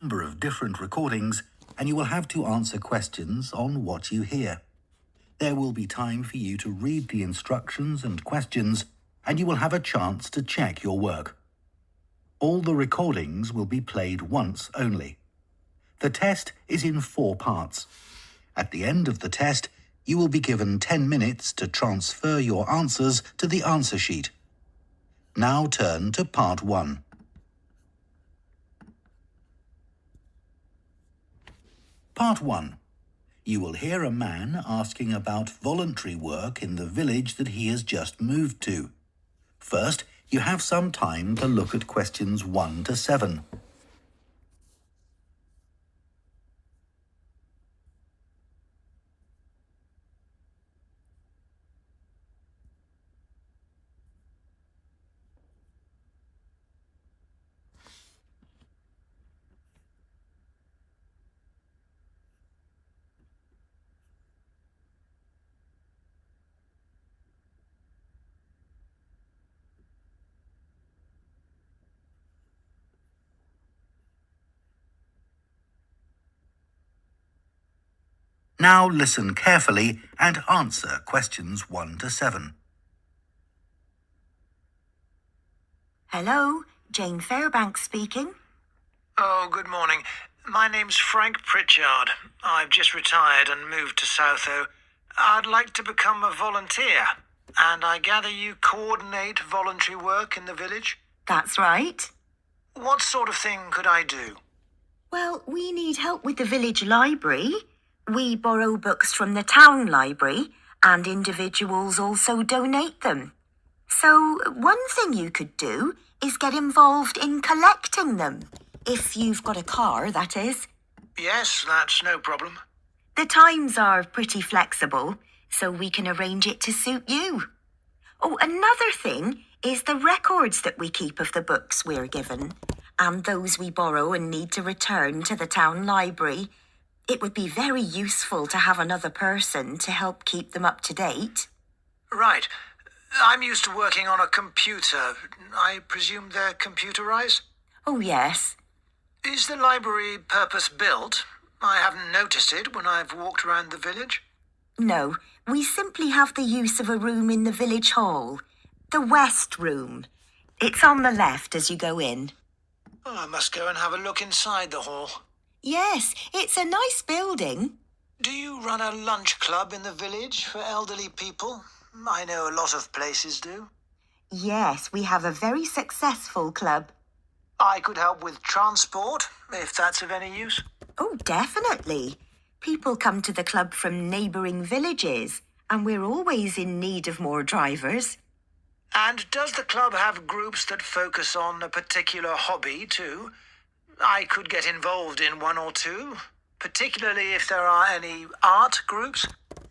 number of different recordings, and you will have to answer questions on what you hear. There will be time for you to read the instructions and questions, and you will have a chance to check your work. All the recordings will be played once only. The test is in 4 parts. At the end of the test, you will be given 10 minutes to transfer your answers to the answer sheet. Now turn to part 1. Part 1. You will hear a man asking about voluntary work in the village that he has just moved to. First, you have some time to look at questions 1 to 7. Now listen carefully and answer questions 1 to 7. Hello, Jane Fairbanks speaking. Oh, good morning. My name's Frank Pritchard. I've just retired and moved to Southo. I'd like to become a volunteer, and I gather you coordinate voluntary work in the village? That's right. What sort of thing could I do? Well, we need help with the village library. We borrow books from the town library, and individuals also donate them. So one thing you could do is get involved in collecting them. If you've got a car, that is. Yes, that's no problem. The times are pretty flexible, so we can arrange it to suit you. Oh, another thing is the records that we keep of the books we're given, and those we borrow and need to return to the town library. It would be very useful to have another person to help keep them up to date. Right. I'm used to working on a computer. I presume they're computerized? Oh, yes. Is the library purpose-built? I haven't noticed it when I've walked around the village. No, we simply have the use of a room in the village hall. The West Room. It's on the left as you go in. Oh, I must go and have a look inside the hall. Yes, it's a nice building. Do you run a lunch club in the village for elderly people? I know a lot of places do. Yes, we have a very successful club. I could help with transport, if that's of any use. Oh, definitely. People come to the club from neighbouring villages, and we're always in need of more drivers. And does the club have groups that focus on a particular hobby too? I could get involved in 1 or 2, particularly if there are any art groups.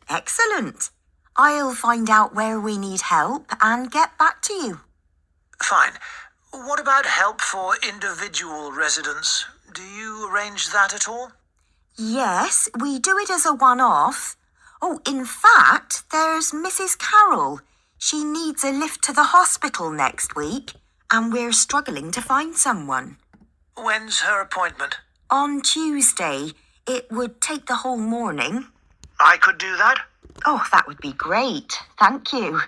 Excellent. I'll find out where we need help and get back to you. Fine. What about help for individual residents? Do you arrange that at all? Yes, we do it as a one-off. Oh, in fact, there's Mrs. Carroll. She needs a lift to the hospital next week, and we're struggling to find someone. When's her appointment? On Tuesday. It would take the whole morning. I could do that? Oh, that would be great. Thank you.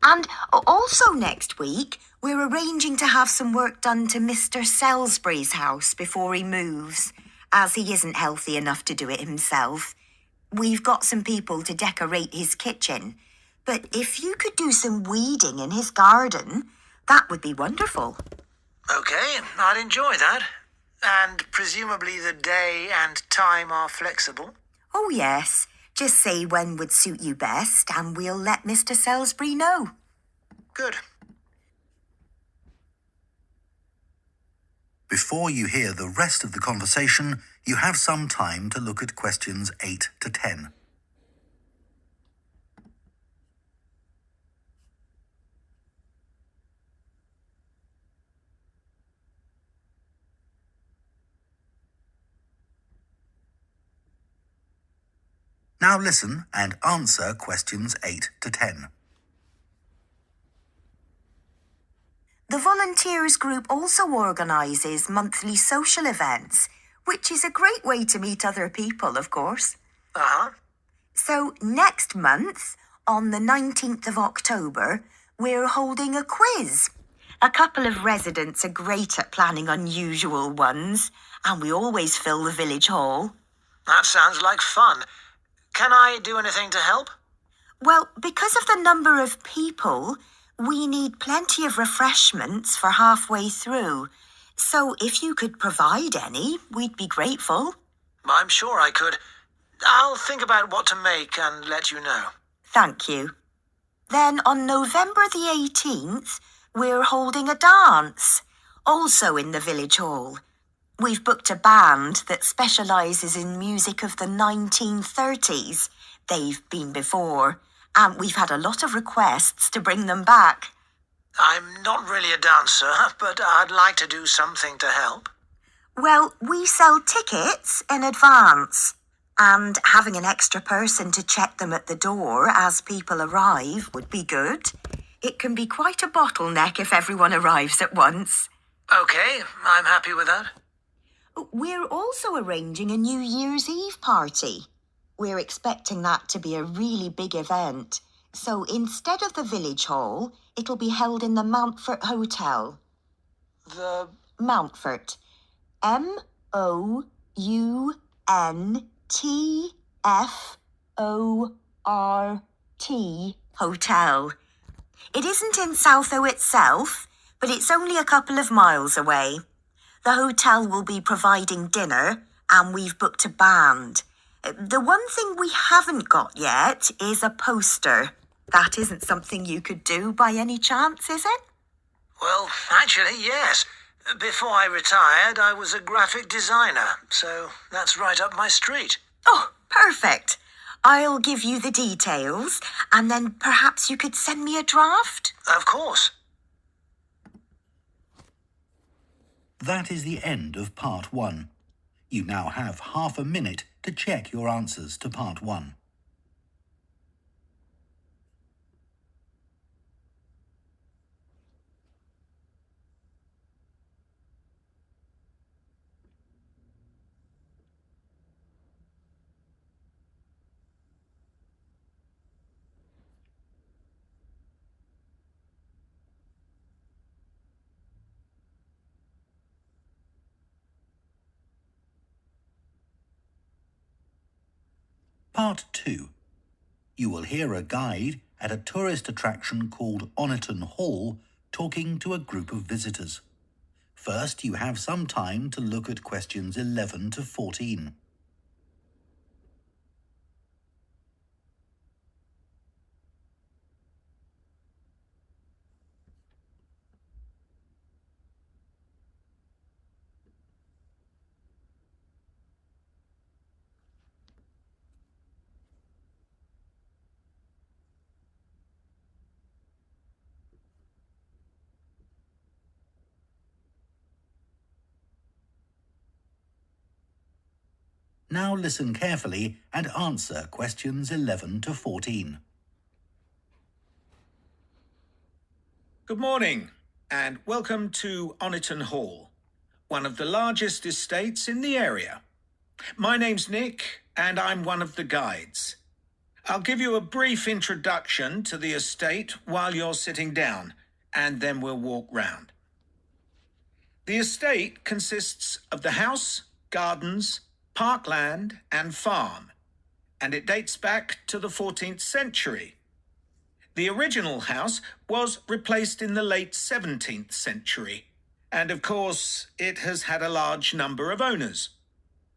And also next week, we're arranging to have some work done to Mr. Salisbury's house before he moves, as he isn't healthy enough to do it himself. We've got some people to decorate his kitchen, but if you could do some weeding in his garden, that would be wonderful. Okay, I'd enjoy that. And presumably the day and time are flexible? Oh, yes. Just say when would suit you best, and we'll let Mr. Salisbury know. Good. Before you hear the rest of the conversation, you have some time to look at questions 8 to 10. Now listen and answer questions 8 to 10. The volunteers group also organises monthly social events which is a great way to meet other people, of course. Uh-huh. So next month, on the 19th of October, we're holding a quiz. A couple of residents are great at planning unusual ones, and we always fill the village hall. That sounds like fun. Can I do anything to help? Well, because of the number of people, we need plenty of refreshments for halfway through. So if you could provide any, we'd be grateful. I'm sure I could. I'll think about what to make and let you know. Thank you. Then on November the 18th, we're holding a dance, also in the village hall. We've booked a band that specialises in music of the 1930s. They've been before, and we've had a lot of requests to bring them back. I'm not really a dancer, but I'd like to do something to help. Well, we sell tickets in advance, and having an extra person to check them at the door as people arrive would be good. It can be quite a bottleneck if everyone arrives at once. Okay, I'm happy with that. We're also arranging a New Year's Eve party. We're expecting that to be a really big event. So instead of the village hall, it'll be held in the Mountfort Hotel. The... Mountfort. MOUNTFORT Hotel. It isn't in Southo itself, but it's only a couple of miles away. The hotel will be providing dinner, and we've booked a band. The one thing we haven't got yet is a poster. That isn't something you could do by any chance, is it? Well, actually, yes. Before I retired, I was a graphic designer, so that's right up my street. Oh, perfect. I'll give you the details, and then perhaps you could send me a draft? Of course. That is the end of part 1. You now have half a minute to check your answers to part 1. Part 2. You will hear a guide at a tourist attraction called Oniton Hall talking to a group of visitors. First, you have some time to look at questions 11 to 14. Now listen carefully and answer questions 11 to 14. Good morning and welcome to Oniton Hall, one of the largest estates in the area. My name's Nick and I'm one of the guides. I'll give you a brief introduction to the estate while you're sitting down, and then we'll walk round. The estate consists of the house, gardens, parkland and farm, and it dates back to the 14th century. The original house was replaced in the late 17th century, and of course it has had a large number of owners.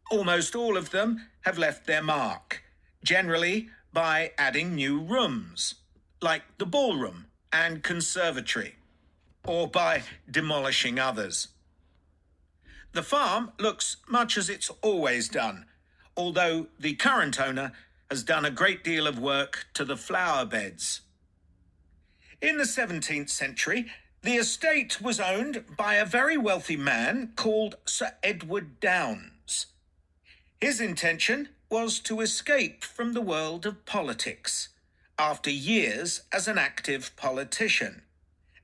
Almost all of them have left their mark, generally by adding new rooms, like the ballroom and conservatory, or by demolishing others. The farm looks much as it's always done, although the current owner has done a great deal of work to the flower beds. In the 17th century, the estate was owned by a very wealthy man called Sir Edward Downes. His intention was to escape from the world of politics after years as an active politician,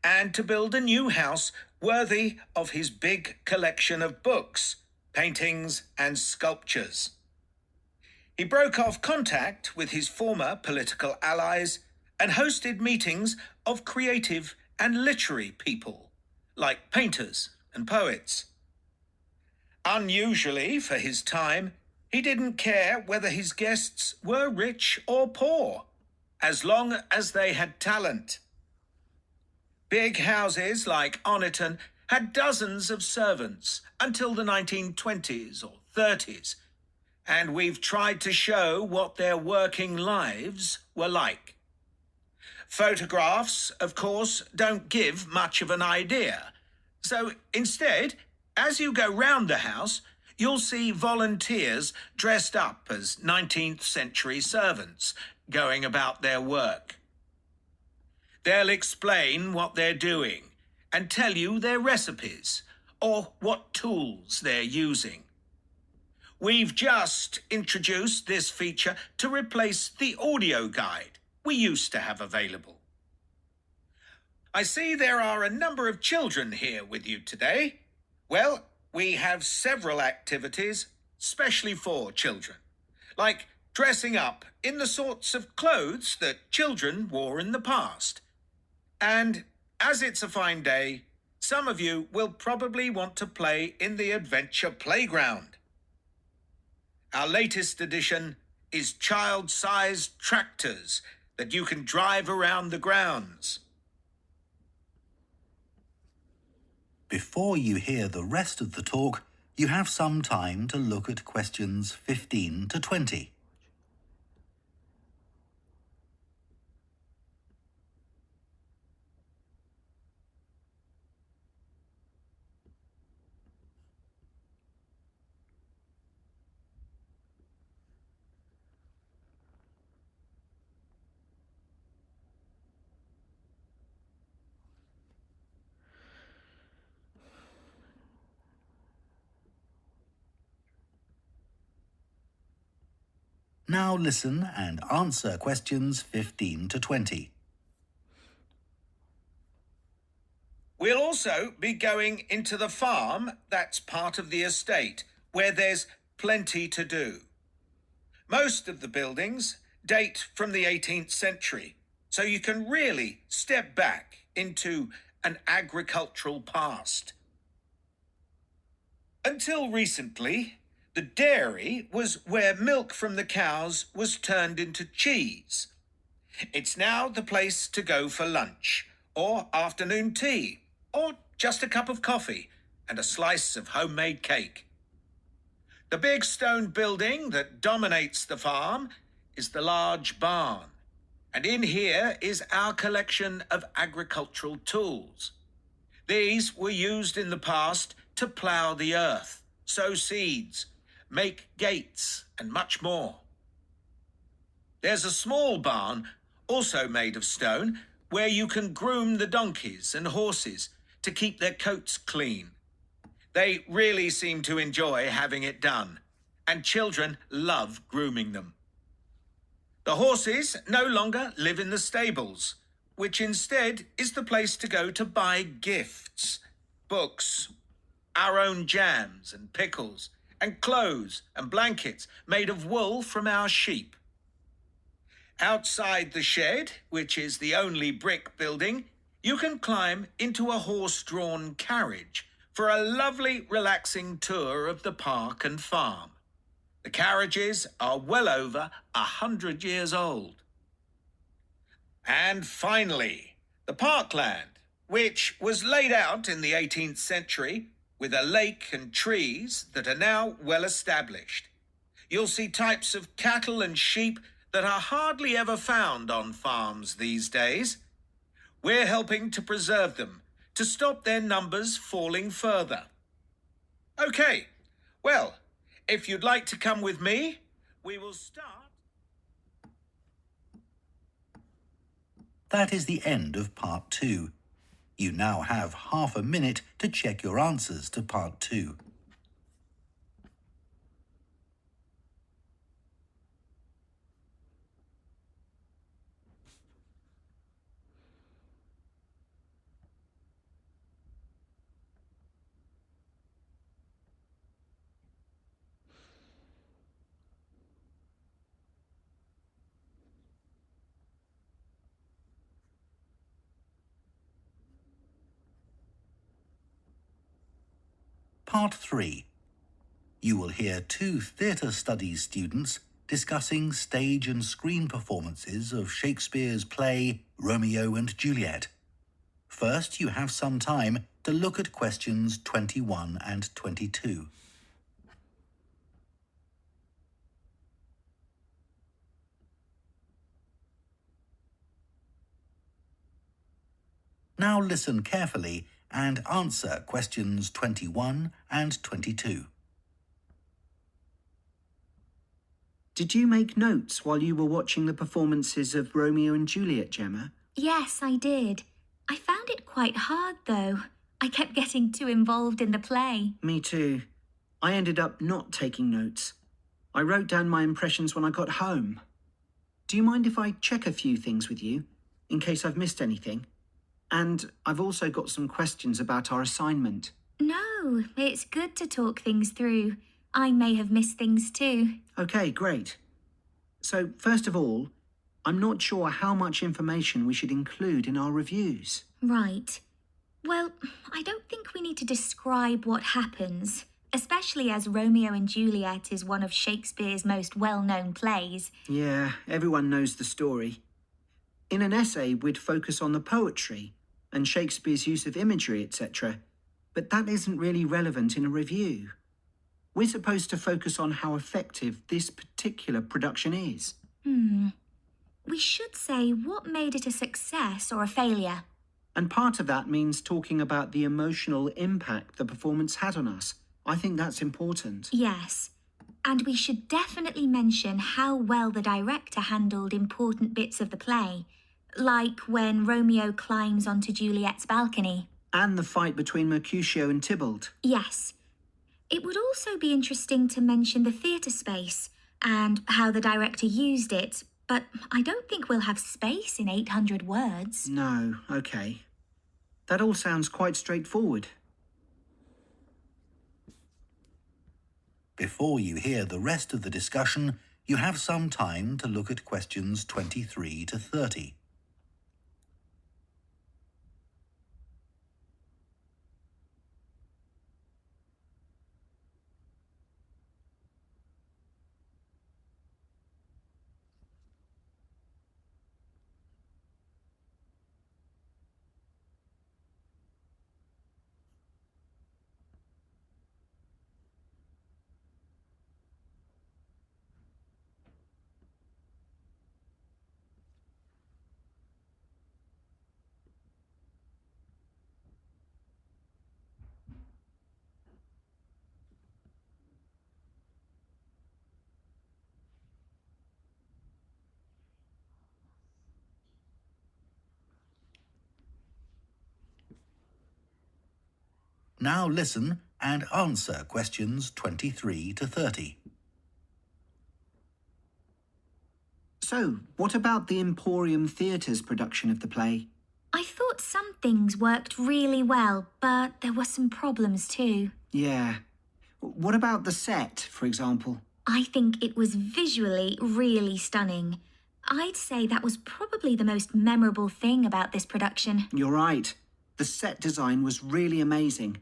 and to build a new house worthy of his big collection of books, paintings and sculptures. He broke off contact with his former political allies and hosted meetings of creative and literary people, like painters and poets. Unusually for his time, he didn't care whether his guests were rich or poor, as long as they had talent. Big houses like Oniton had dozens of servants until the 1920s or 30s, and we've tried to show what their working lives were like. Photographs, of course, don't give much of an idea. So instead, as you go round the house, you'll see volunteers dressed up as 19th century servants going about their work. They'll explain what they're doing and tell you their recipes or what tools they're using. We've just introduced this feature to replace the audio guide we used to have available. I see there are a number of children here with you today. Well, we have several activities specially for children, like dressing up in the sorts of clothes that children wore in the past. And as it's a fine day, some of you will probably want to play in the adventure playground. Our latest addition is child-sized tractors that you can drive around the grounds. Before you hear the rest of the talk, you have some time to look at questions 15 to 20. Now listen and answer questions 15 to 20. We'll also be going into the farm that's part of the estate, where there's plenty to do. Most of the buildings date from the 18th century, so you can really step back into an agricultural past. Until recently, the dairy was where milk from the cows was turned into cheese. It's now the place to go for lunch, or afternoon tea, or just a cup of coffee and a slice of homemade cake. The big stone building that dominates the farm is the large barn, and in here is our collection of agricultural tools. These were used in the past to plough the earth, sow seeds, make gates, and much more. There's a small barn, also made of stone, where you can groom the donkeys and horses to keep their coats clean. They really seem to enjoy having it done, and children love grooming them. The horses no longer live in the stables, which instead is the place to go to buy gifts, books, our own jams and pickles, and clothes and blankets made of wool from our sheep. Outside the shed, which is the only brick building, you can climb into a horse-drawn carriage for a lovely, relaxing tour of the park and farm. The carriages are well over 100 years old. And finally, the parkland, which was laid out in the 18th century with a lake and trees that are now well established. You'll see types of cattle and sheep that are hardly ever found on farms these days. We're helping to preserve them to stop their numbers falling further. Okay, well, if you'd like to come with me, we will start. That is the end of part 2. You now have half a minute to check your answers to part 2. Part 3. You will hear 2 theatre studies students discussing stage and screen performances of Shakespeare's play Romeo and Juliet. First, you have some time to look at questions 21 and 22. Now listen carefully and answer questions 21 and 22. Did you make notes while you were watching the performances of Romeo and Juliet, Gemma? Yes, I did. I found it quite hard, though. I kept getting too involved in the play. Me too. I ended up not taking notes. I wrote down my impressions when I got home. Do you mind if I check a few things with you, in case I've missed anything? And I've also got some questions about our assignment. No, it's good to talk things through. I may have missed things too. Okay, great. So, first of all, I'm not sure how much information we should include in our reviews. Right. Well, I don't think we need to describe what happens, especially as Romeo and Juliet is one of Shakespeare's most well-known plays. Yeah, everyone knows the story. In an essay, we'd focus on the poetry and Shakespeare's use of imagery, etc. But that isn't really relevant in a review. We're supposed to focus on how effective this particular production is. We should say what made it a success or a failure. And part of that means talking about the emotional impact the performance had on us. I think that's important. Yes. And we should definitely mention how well the director handled important bits of the play, like when Romeo climbs onto Juliet's balcony. And the fight between Mercutio and Tybalt. Yes. It would also be interesting to mention the theatre space and how the director used it, but I don't think we'll have space in 800 words. No, okay. That all sounds quite straightforward. Before you hear the rest of the discussion, you have some time to look at questions 23 to 30. Now listen and answer questions 23 to 30. So, what about the Emporium Theatre's production of the play? I thought some things worked really well, but there were some problems too. Yeah. What about the set, for example? I think it was visually really stunning. I'd say that was probably the most memorable thing about this production. You're right. The set design was really amazing.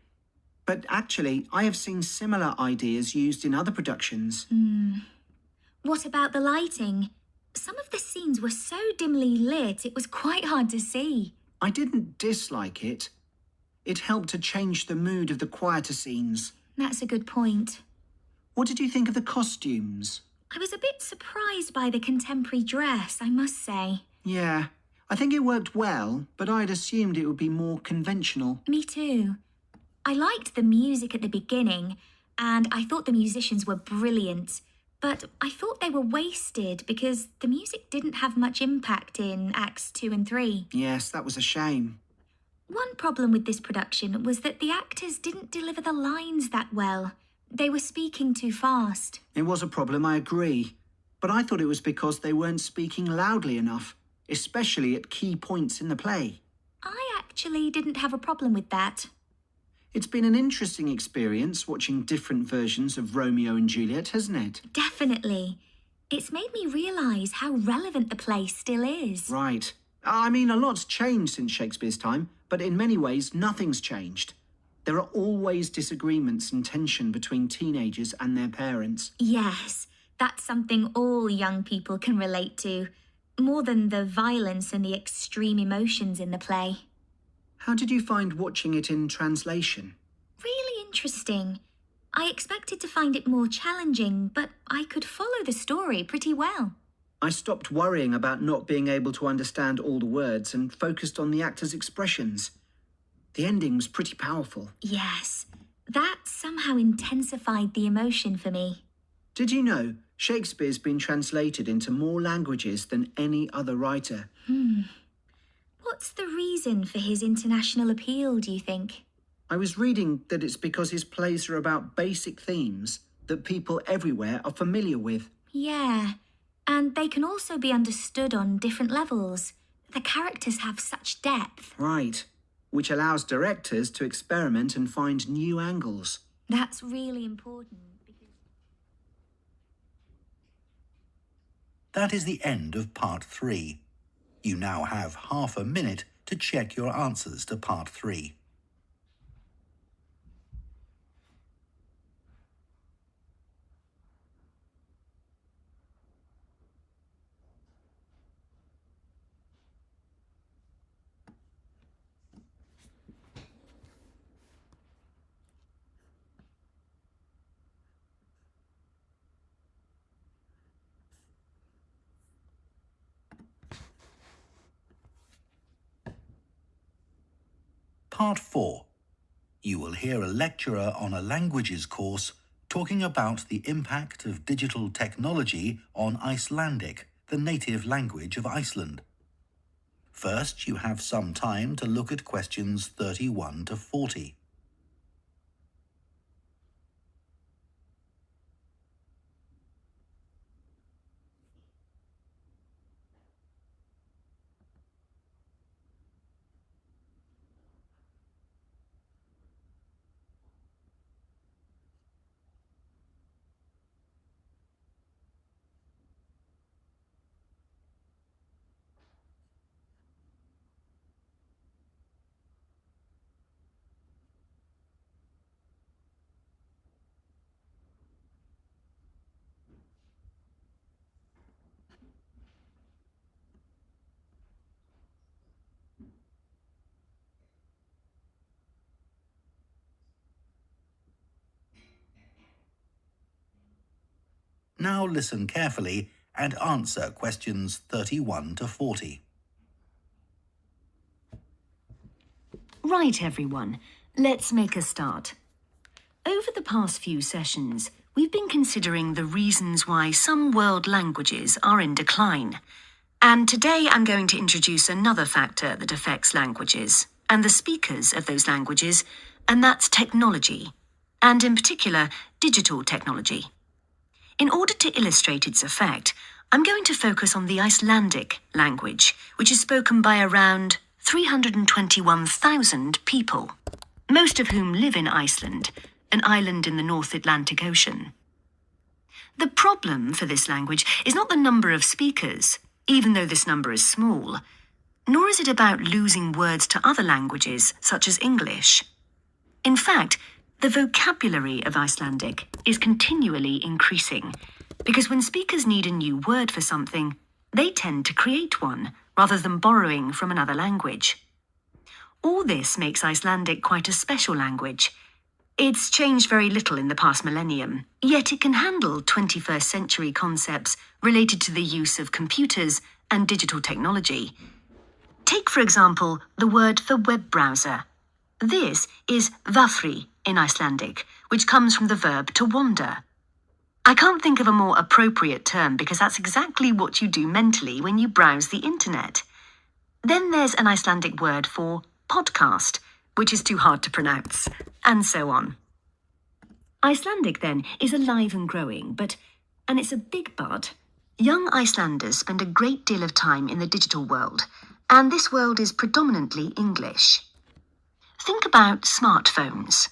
But actually, I have seen similar ideas used in other productions. What about the lighting? Some of the scenes were so dimly lit, it was quite hard to see. I didn't dislike it. It helped to change the mood of the quieter scenes. That's a good point. What did you think of the costumes? I was a bit surprised by the contemporary dress, I must say. Yeah, I think it worked well, but I'd assumed it would be more conventional. Me too. I liked the music at the beginning, and I thought the musicians were brilliant. But I thought they were wasted because the music didn't have much impact in Acts 2 and 3. Yes, that was a shame. One problem with this production was that the actors didn't deliver the lines that well. They were speaking too fast. It was a problem, I agree. But I thought it was because they weren't speaking loudly enough, especially at key points in the play. I actually didn't have a problem with that. It's been an interesting experience watching different versions of Romeo and Juliet, hasn't it? Definitely. It's made me realise how relevant the play still is. Right. I mean, a lot's changed since Shakespeare's time, but in many ways, nothing's changed. There are always disagreements and tension between teenagers and their parents. Yes, that's something all young people can relate to, more than the violence and the extreme emotions in the play. How did you find watching it in translation? Really interesting. I expected to find it more challenging, but I could follow the story pretty well. I stopped worrying about not being able to understand all the words and focused on the actors' expressions. The ending was pretty powerful. Yes, that somehow intensified the emotion for me. Did you know Shakespeare's been translated into more languages than any other writer? What's the reason for his international appeal, do you think? I was reading that it's because his plays are about basic themes that people everywhere are familiar with. Yeah, and they can also be understood on different levels. The characters have such depth. Right, which allows directors to experiment and find new angles. That's really important because... That is the end of part 3. You now have half a minute to check your answers to part 3. Part 4. You will hear a lecturer on a languages course talking about the impact of digital technology on Icelandic, the native language of Iceland. First, you have some time to look at questions 31 to 40. Now listen carefully and answer questions 31 to 40. Right, everyone. Let's make a start. Over the past few sessions, we've been considering the reasons why some world languages are in decline. And today I'm going to introduce another factor that affects languages and the speakers of those languages, and that's technology, and in particular, digital technology. In order to illustrate its effect, I'm going to focus on the Icelandic language, which is spoken by around 321,000 people, most of whom live in Iceland, an island in the North Atlantic Ocean. The problem for this language is not the number of speakers, even though this number is small, nor is it about losing words to other languages, such as English. In fact, the vocabulary of Icelandic is continually increasing, because when speakers need a new word for something, they tend to create one, rather than borrowing from another language. All this makes Icelandic quite a special language. It's changed very little in the past millennium, yet it can handle 21st century concepts related to the use of computers and digital technology. Take, for example, the word for web browser. This is vafri in Icelandic, which comes from the verb to wander. I can't think of a more appropriate term because that's exactly what you do mentally when you browse the internet. Then there's an Icelandic word for podcast, which is too hard to pronounce, and so on. Icelandic, then, is alive and growing, and it's a big but, young Icelanders spend a great deal of time in the digital world, and this world is predominantly English. Think about smartphones.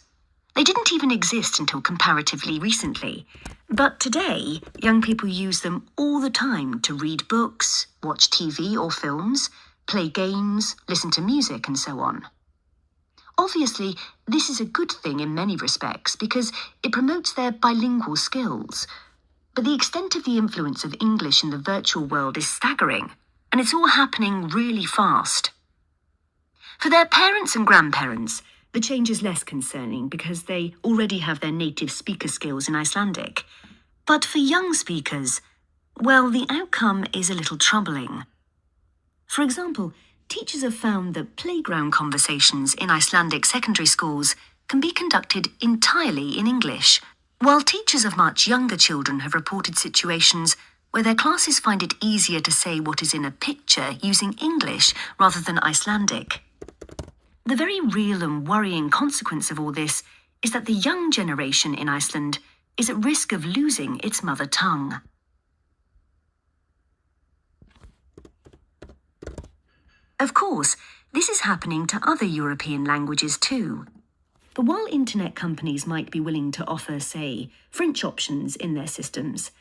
They didn't even exist until comparatively recently, but today, young people use them all the time to read books, watch TV or films, play games, listen to music, and so on. Obviously, this is a good thing in many respects because it promotes their bilingual skills. But the extent of the influence of English in the virtual world is staggering, and it's all happening really fast. For their parents and grandparents, the change is less concerning because they already have their native speaker skills in Icelandic. But for young speakers, well, the outcome is a little troubling. For example, teachers have found that playground conversations in Icelandic secondary schools can be conducted entirely in English, while teachers of much younger children have reported situations where their classes find it easier to say what is in a picture using English rather than Icelandic. The very real and worrying consequence of all this is that the young generation in Iceland is at risk of losing its mother tongue. Of course, this is happening to other European languages too. But while internet companies might be willing to offer, say, French options in their systems,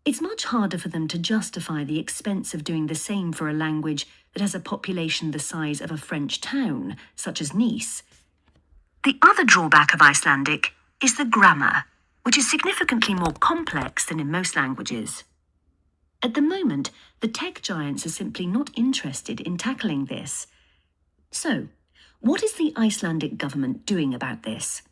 it's much harder for them to justify the expense of doing the same for a language that has a population the size of a French town, such as Nice. The other drawback of Icelandic is the grammar, which is significantly more complex than in most languages. At the moment, the tech giants are simply not interested in tackling this. So, what is the Icelandic government doing about this?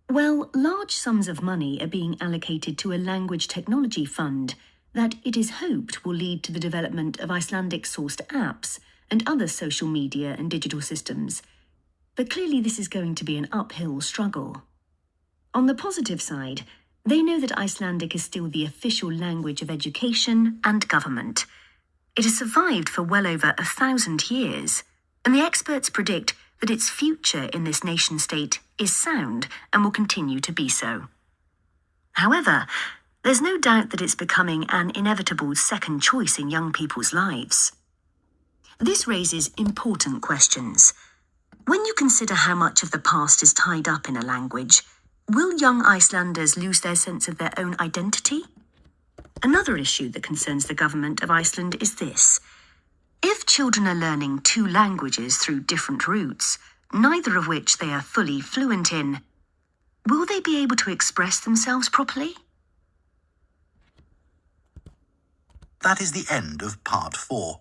Well, large sums of money are being allocated to a language technology fund that it is hoped will lead to the development of Icelandic-sourced apps and other social media and digital systems. But clearly this is going to be an uphill struggle. On the positive side, they know that Icelandic is still the official language of education and government. It has survived for well over 1,000 years, and the experts predict that its future in this nation-state is sound and will continue to be so. However, there's no doubt that it's becoming an inevitable second choice in young people's lives. This raises important questions. When you consider how much of the past is tied up in a language, will young Icelanders lose their sense of their own identity? Another issue that concerns the government of Iceland is this. If children are learning 2 languages through different routes, neither of which they are fully fluent in, will they be able to express themselves properly? That is the end of Part 4.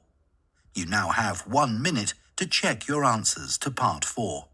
You now have 1 minute to check your answers to Part 4.